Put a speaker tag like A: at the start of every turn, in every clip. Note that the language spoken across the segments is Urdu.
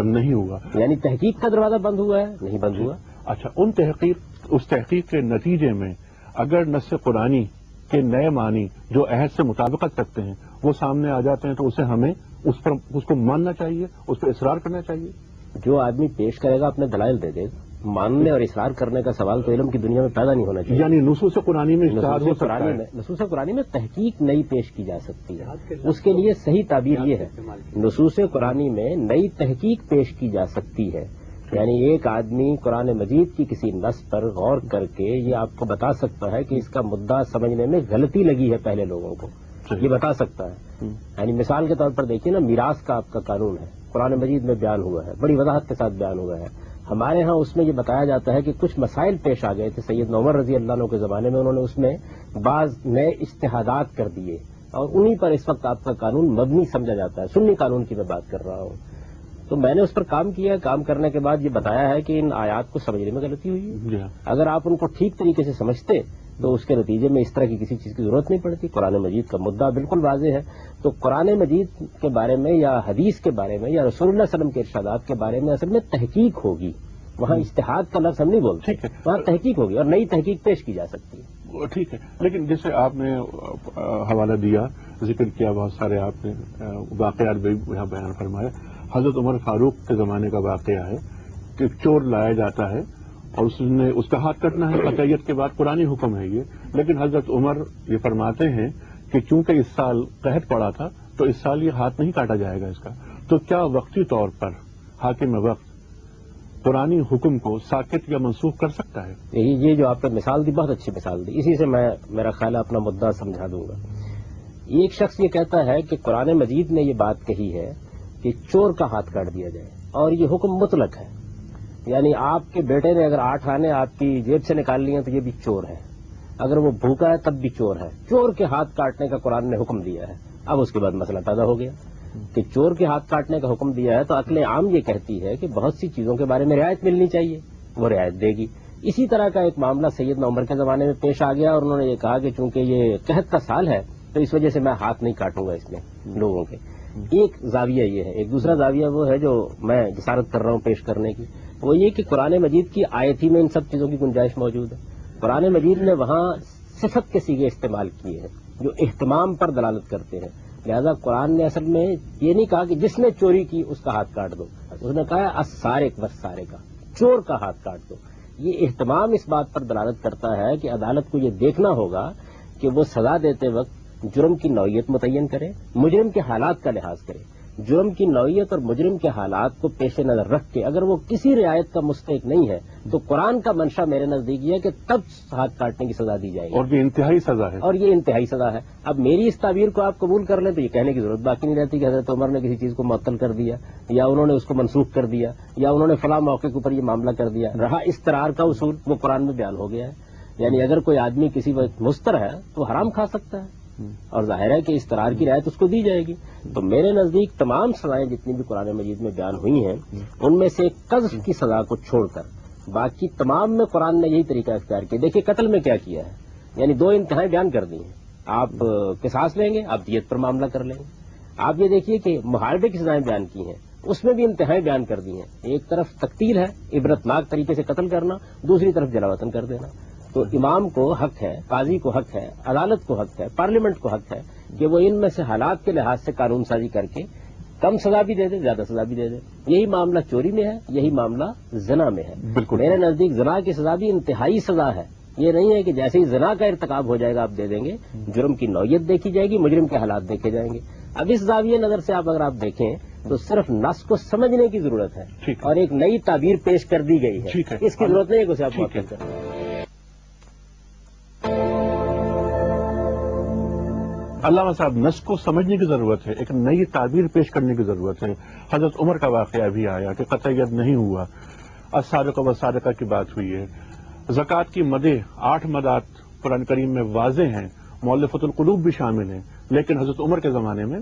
A: نہیں ہوا،
B: یعنی تحقیق کا دروازہ بند ہوا ہے؟ نہیں بند ہوا۔
A: اچھا، اس تحقیق کے نتیجے میں اگر نص قرآنی کے نئے معنی جو عہد سے مطابقت رکھتے ہیں وہ سامنے آ جاتے ہیں تو اسے ہمیں اس کو ماننا چاہیے، اس پہ اصرار کرنا چاہیے۔
B: جو آدمی پیش کرے گا اپنے دلائل دے دے گا، ماننے اور اصرار کرنے کا سوال تو علم کی دنیا میں پیدا نہیں ہونا چاہیے۔
A: یعنی نصوص قرآنی میں اجتہاد ہو سکتا ہے؟
B: نصوص قرآنی میں تحقیق نئی پیش کی جا سکتی ہے، اس کے لیے صحیح تعبیر یہ ہے، نصوص قرآنی میں نئی تحقیق پیش کی جا سکتی ہے۔ یعنی ایک آدمی قرآن مجید کی کسی نص پر غور کر کے یہ آپ کو بتا سکتا ہے کہ اس کا مدعا سمجھنے میں غلطی لگی ہے پہلے لوگوں کو، یہ بتا سکتا ہے۔ یعنی مثال کے طور پر دیکھیے نا، میراث کا آپ کا قانون ہے، قرآن مجید میں بیان ہوا ہے، بڑی وضاحت کے ساتھ بیان ہوا ہے۔ ہمارے ہاں اس میں یہ بتایا جاتا ہے کہ کچھ مسائل پیش آ گئے تھے سیدنا عمر رضی اللہ عنہ کے زمانے میں، انہوں نے اس میں بعض نئے اجتہادات کر دیے اور انہی پر اس وقت آپ کا قانون مبنی سمجھا جاتا ہے۔ سنی قانون کی میں بات کر رہا ہوں، تو میں نے اس پر کام کیا، کام کرنے کے بعد یہ بتایا ہے کہ ان آیات کو سمجھنے میں غلطی ہوئی ہے۔ اگر آپ ان کو ٹھیک طریقے سے سمجھتے تو اس کے نتیجے میں اس طرح کی کسی چیز کی ضرورت نہیں پڑتی۔ قرآن مجید کا مدعا بالکل واضح ہے، تو قرآن مجید کے بارے میں یا حدیث کے بارے میں یا رسول اللہ صلی اللہ علیہ وسلم کے ارشادات کے بارے میں اصل میں تحقیق ہوگی، وہاں اجتہاد کا لفظ ہم نہیں بولتے، وہاں تحقیق ہوگی اور نئی تحقیق پیش کی جا سکتی ہے۔
A: ٹھیک ہے، لیکن جیسے آپ نے حوالہ دیا، ذکر کیا، بہت سارے آپ نے واقعات بھی یہاں بیان فرمایا۔ حضرت عمر فاروق کے زمانے کا واقعہ ہے کہ چور لایا جاتا ہے اور اس کا ہاتھ کٹنا ہے، قطعیت کے بعد قرآنی حکم ہے یہ، لیکن حضرت عمر یہ فرماتے ہیں کہ چونکہ اس سال قحط پڑا تھا تو اس سال یہ ہاتھ نہیں کاٹا جائے گا اس کا، تو کیا وقتی طور پر حاکم وقت قرآنی حکم کو ساکت یا منسوخ کر سکتا ہے؟
B: یہ جو آپ نے مثال دی بہت اچھی مثال دی، اسی سے میں میرا خیال ہے اپنا مدعا سمجھا دوں گا۔ ایک شخص یہ کہتا ہے کہ قرآن مجید نے یہ بات کہی ہے کہ چور کا ہاتھ کاٹ دیا جائے اور یہ حکم مطلق ہے، یعنی آپ کے بیٹے نے اگر 8 آنے آپ کی جیب سے نکال لیے تو یہ بھی چور ہے، اگر وہ بھوکا ہے تب بھی چور ہے، چور کے ہاتھ کاٹنے کا قرآن نے حکم دیا ہے۔ اب اس کے بعد مسئلہ پیدا ہو گیا کہ چور کے ہاتھ کاٹنے کا حکم دیا ہے تو عقل عام یہ کہتی ہے کہ بہت سی چیزوں کے بارے میں رعایت ملنی چاہیے، وہ رعایت دے گی۔ اسی طرح کا ایک معاملہ سیدنا عمر کے زمانے میں پیش آ گیا اور انہوں نے یہ کہا کہ چونکہ یہ قحط کا سال ہے تو اس وجہ سے میں ہاتھ نہیں کاٹوں گا اس میں لوگوں کے۔ ایک زاویہ یہ ہے، ایک دوسرا زاویہ وہ ہے جو میں جسارت کر رہا ہوں پیش کرنے کی، وہ یہ کہ قرآن مجید کی آیت ہی میں ان سب چیزوں کی گنجائش موجود ہے۔ قرآن مجید نے وہاں صفت کے صیغے استعمال کیے ہیں جو اہتمام پر دلالت کرتے ہیں، لہذا قرآن نے اصل میں یہ نہیں کہا کہ جس نے چوری کی اس کا ہاتھ کاٹ دو، اس نے کہا السارق والسارقہ کا، چور کا ہاتھ کاٹ دو۔ یہ اہتمام اس بات پر دلالت کرتا ہے کہ عدالت کو یہ دیکھنا ہوگا کہ وہ سزا دیتے وقت جرم کی نوعیت متعین کرے، مجرم کے حالات کا لحاظ کرے، جرم کی نوعیت اور مجرم کے حالات کو پیش نظر رکھ کے اگر وہ کسی رعایت کا مستحق نہیں ہے تو قرآن کا منشا میرے نزدیک یہ ہے کہ تب ہاتھ کاٹنے کی سزا دی جائے گی،
A: اور یہ انتہائی سزا ہے،
B: اور یہ انتہائی سزا ہے۔ اب میری اس تعبیر کو آپ قبول کر لیں تو یہ کہنے کی ضرورت باقی نہیں رہتی کہ حضرت عمر نے کسی چیز کو معطل کر دیا یا انہوں نے اس کو منسوخ کر دیا یا انہوں نے فلاں موقع کے اوپر یہ معاملہ کر دیا۔ رہا استرار کا اصول، وہ قرآن میں بیان ہو گیا ہے، یعنی اگر کوئی آدمی کسی وقت مستر ہے تو وہ حرام کھا سکتا ہے اور ظاہر ہے کہ استرار کی رعایت اس کو دی جائے گی۔ تو میرے نزدیک تمام سزائیں جتنی بھی قرآن مجید میں بیان ہوئی ہیں ان میں سے قذف کی سزا کو چھوڑ کر باقی تمام میں قرآن نے یہی طریقہ اختیار کیا۔ دیکھیے قتل میں کیا کیا ہے، یعنی 2 انتہائیں بیان کر دی ہیں، آپ قصاص لیں گے، آپ دیت پر معاملہ کر لیں گے۔ آپ یہ دیکھیے کہ محاربے کی سزائیں بیان کی ہیں، اس میں بھی انتہائیں بیان کر دی ہیں، ایک طرف تقتیل ہے، عبرتناک طریقے سے قتل کرنا، دوسری طرف جلا وطن کر دینا۔ تو امام کو حق ہے، قاضی کو حق ہے، عدالت کو حق ہے، پارلیمنٹ کو حق ہے کہ وہ ان میں سے حالات کے لحاظ سے قانون سازی کر کے کم سزا بھی دے دے، زیادہ سزا بھی دے دے۔ یہی معاملہ چوری میں ہے، یہی معاملہ زنا میں ہے۔
A: بالکل
B: میرے نزدیک زنا کی سزا بھی انتہائی سزا ہے، یہ نہیں ہے کہ جیسے ہی زنا کا ارتکاب ہو جائے گا آپ دے دیں گے، جرم کی نوعیت دیکھی جائے گی، مجرم کے حالات دیکھے جائیں گے۔ اب اس زاویہ نظر سے اگر آپ دیکھیں تو صرف نص کو سمجھنے کی ضرورت ہے اور ایک نئی تعبیر پیش کر دی گئی ہے، اس کی ضرورت نہیں ہے کہ اسے آپ معطل کریں۔
A: علامہ صاحب، نص کو سمجھنے کی ضرورت ہے، ایک نئی تعبیر پیش کرنے کی ضرورت ہے۔ حضرت عمر کا واقعہ بھی آیا کہ قطعیت نہیں ہوا، السارق والسارقہ کی بات ہوئی ہے، زکوٰۃ کی مدیں 8 مدات قرآن کریم میں واضح ہیں، مؤلفۃ القلوب بھی شامل ہیں، لیکن حضرت عمر کے زمانے میں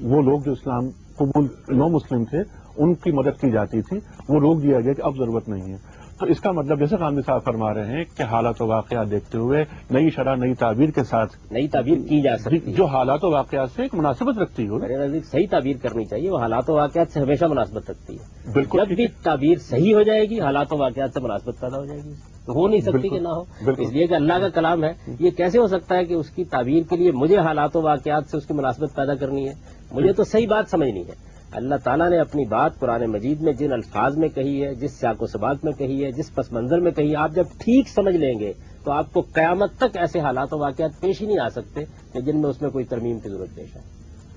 A: وہ لوگ جو اسلام قبول نو مسلم تھے ان کی مدد کی جاتی تھی، وہ روک دیا گیا کہ اب ضرورت نہیں ہے۔ تو اس کا مطلب جیسے غامدی صاحب فرما رہے ہیں کہ حالات و واقعات دیکھتے ہوئے نئی شرح نئی تعبیر کے ساتھ
B: نئی تعبیر کی جا سکتی ہے
A: جو حالات و واقعات سے ایک مناسبت رکھتی ہو.
B: میرے نزدیک صحیح تعبیر کرنی چاہیے، وہ حالات و واقعات سے ہمیشہ مناسبت رکھتی ہے.
A: بالکل
B: جب بھی تعبیر صحیح ہو جائے گی حالات و واقعات سے مناسبت پیدا ہو جائے گی، تو ہو نہیں سکتی کہ نہ ہو. اس لیے کہ اللہ کا کلام ہے، یہ کیسے ہو سکتا ہے کہ اس کی تعبیر کے لیے مجھے حالات و واقعات سے اس کی مناسبت پیدا کرنی ہے؟ مجھے تو صحیح بات سمجھنی ہے. اللہ تعالیٰ نے اپنی بات قرآن مجید میں جن الفاظ میں کہی ہے، جس سیاق و سباق میں کہی ہے، جس پس منظر میں کہی ہے، آپ جب ٹھیک سمجھ لیں گے تو آپ کو قیامت تک ایسے حالات و واقعات پیش ہی نہیں آ سکتے کہ جن میں اس میں کوئی ترمیم کی ضرورت پیش آئے.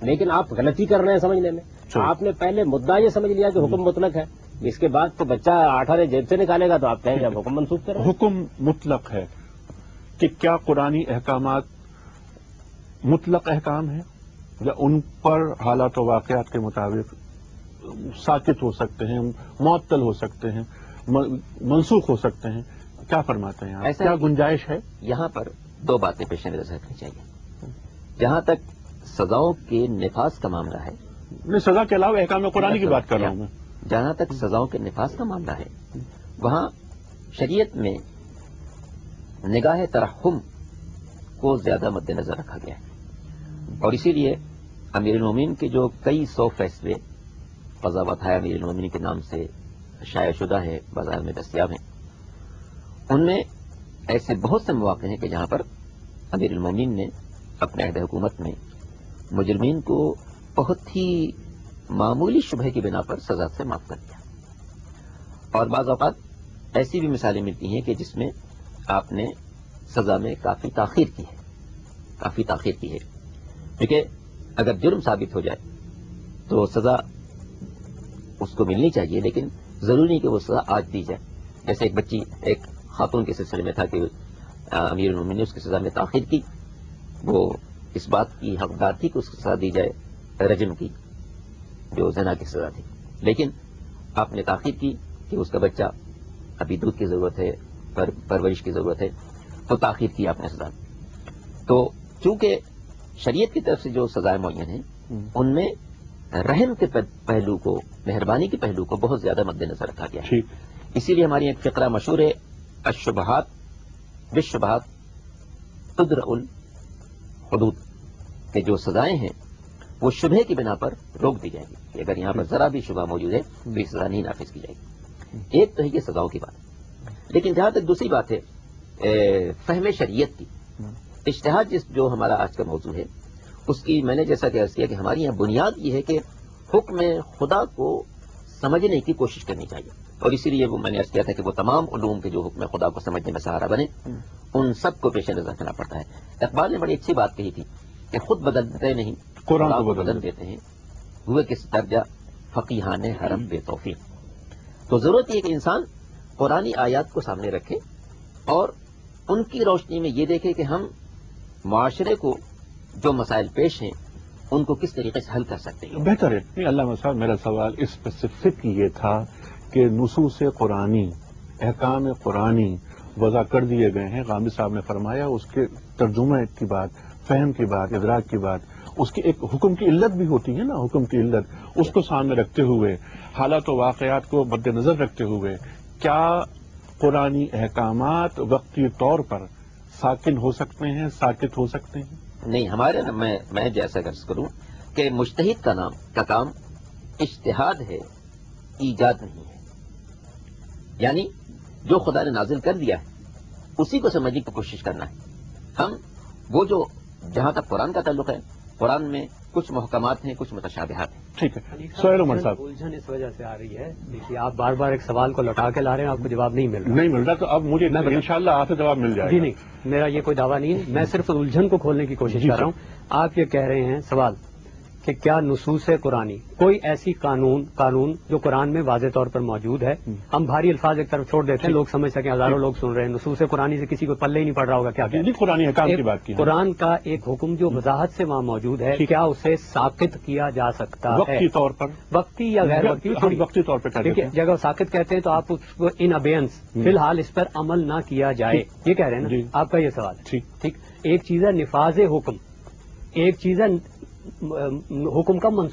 B: لیکن آپ غلطی کر رہے ہیں سمجھنے میں. آپ نے پہلے مدعا یہ سمجھ لیا کہ حکم مطلق ہے، اس کے بعد تو بچہ 18 جیب سے نکالے گا تو آپ کہیں گے اب حکم منسوخ کریں.
A: حکم مطلق ہے کہ کیا قرآنی احکامات مطلق احکام ہیں یا ان پر حالات و واقعات کے مطابق ساکت ہو سکتے ہیں، معطل ہو سکتے ہیں، منسوخ ہو سکتے ہیں؟ کیا فرماتے ہیں آپ؟ کیا گنجائش ہے؟
C: یہاں پر دو باتیں پیش نظر رکھنی چاہیے. جہاں تک سزاؤں کے نفاذ کا معاملہ ہے،
A: میں سزا کے علاوہ احکام قرآنی کی بات کر رہا ہوں میں.
C: جہاں تک سزاؤں کے نفاذ کا معاملہ ہے وہاں شریعت میں نگاہ ترحم کو زیادہ مد نظر رکھا گیا ہے، اور اسی لیے امیر المومنین کے جو کئی سو فیصلے قضاوت ہے امیر المومنین کے نام سے شائع شدہ ہے، بازار میں دستیاب ہیں، ان میں ایسے بہت سے مواقع ہیں کہ جہاں پر امیر المومنین نے اپنے عہد حکومت میں مجرمین کو بہت ہی معمولی شبہ کی بنا پر سزا سے معاف کر دیا. اور بعض اوقات ایسی بھی مثالیں ملتی ہیں کہ جس میں آپ نے سزا میں کافی تاخیر کی ہے، کیونکہ اگر جرم ثابت ہو جائے تو سزا اس کو ملنی چاہیے، لیکن ضروری نہیں کہ وہ سزا آج دی جائے. جیسے ایک بچی ایک خاتون کے سلسلے میں تھا کہ امیر المومنین نے اس کی سزا میں تاخیر کی، وہ اس بات کی حقدار تھی کہ اس کو سزا دی جائے رجم کی، جو زنا کی سزا تھی، لیکن آپ نے تاخیر کی کہ اس کا بچہ ابھی دودھ کی ضرورت ہے، پرورش کی ضرورت ہے، تو تاخیر کی آپ نے سزا. تو چونکہ شریعت کی طرف سے جو سزائیں معین ہیں ان میں رحم کے پہلو کو، مہربانی کے پہلو کو بہت زیادہ مد نظر رکھا گیا ہے. اسی لیے ہماری ایک فقرہ مشہور ہے، الشبہات بالشبہات تدرء الحدود، کہ جو سزائیں ہیں وہ شبہ کی بنا پر روک دی جائے گی کہ اگر یہاں پر ذرا بھی شبہ موجود ہے تو یہ سزا نہیں نافذ کی جائے گی. ایک تو ہے یہ سزاؤں کی بات، لیکن جہاں تک دوسری بات ہے فہم شریعت کی، اجتہاد جو ہمارا آج کا موضوع ہے اس کی میں نے جیسا کہ عرض کیا کہ ہماری یہاں بنیاد یہ ہے کہ حکم خدا کو سمجھنے کی کوشش کرنی چاہیے، اور اسی لیے وہ میں نے عرض کیا تھا کہ وہ تمام علوم کے جو حکم خدا کو سمجھنے میں سہارا بنے ان سب کو پیش نظر رکھنا پڑتا ہے. اقبال نے بڑی اچھی بات کہی تھی کہ خود بدلتے نہیں
A: قرآن کو
C: بدل دیتے ہیں، ہوئے کس درجہ فقیہان حرم بے توفیق. تو ضرورت یہ کہ انسان قرآنی آیات کو سامنے رکھے اور ان کی روشنی میں یہ دیکھے کہ ہم معاشرے کو جو مسائل پیش ہیں ان کو کس طریقے سے حل کر سکتے ہیں.
A: بہتر ہے. نہیں علامہ صاحب، میرا سوال اسپیسیفک یہ تھا کہ نصوص قرآنی، احکام قرآنی وضع کر دیے گئے ہیں، غامدی صاحب نے فرمایا اس کے ترجمہ کی بات، فہم کی بات، ادراک کی بات، اس کی ایک حکم کی علت بھی ہوتی ہے نا، حکم کی علت اس کو سامنے رکھتے ہوئے، حالات و واقعات کو مد نظر رکھتے ہوئے، کیا قرآنی احکامات وقتی طور پر ساکن ہو سکتے ہیں، ساکت ہو سکتے ہیں؟
C: نہیں، ہمارے میں جیسا عرض کروں کہ مجتہد کا کام اجتہاد ہے، ایجاد نہیں ہے. یعنی جو خدا نے نازل کر دیا ہے اسی کو سمجھنے کی کوشش کرنا ہے. ہم وہ جو جہاں تک قرآن کا تعلق ہے، قرآن میں کچھ محکمات ہیں، کچھ متشابہات ہیں.
A: ٹھیک ہے. سہیل عمر صاحب،
D: الجھن اس وجہ سے آ رہی ہے کہ آپ بار بار ایک سوال کو لوٹا کے لا رہے ہیں، آپ کو جواب نہیں مل رہا.
A: تو اب مجھے انشاءاللہ آپ سے جواب مل جائے گا.
D: جی نہیں، میرا یہ کوئی دعویٰ نہیں ہے، میں صرف الجھن کو کھولنے کی کوشش کر رہا ہوں. آپ یہ کہہ رہے ہیں سوال کہ کیا نصوص قرآنی کوئی ایسی قانون جو قرآن میں واضح طور پر موجود ہے، ہم بھاری الفاظ ایک طرف چھوڑ دیتے ہیں، لوگ سمجھ سکیں، ہزاروں لوگ سن رہے ہیں، نصوص قرآنی سے کسی کو پلے ہی نہیں پڑ رہا ہوگا کیا
A: قرآن احکام کی بات کی.
D: قرآن کا ایک حکم جو وضاحت سے وہاں موجود ہے، کیا اسے ساقط کیا جا سکتا ہے
A: وقتی طور پر،
D: وقتی یا غیر وقتی؟
A: وقتی طور پہ
D: دیکھیے، جگہ ساقط کہتے ہیں تو آپ اس کو ان ابینس فی الحال اس پر عمل نہ کیا جائے، یہ کہہ رہے ہیں نا آپ کا یہ سوال ہے. ٹھیک. ایک چیز ہے نفاذ حکم، ایک چیز ہے حکم کا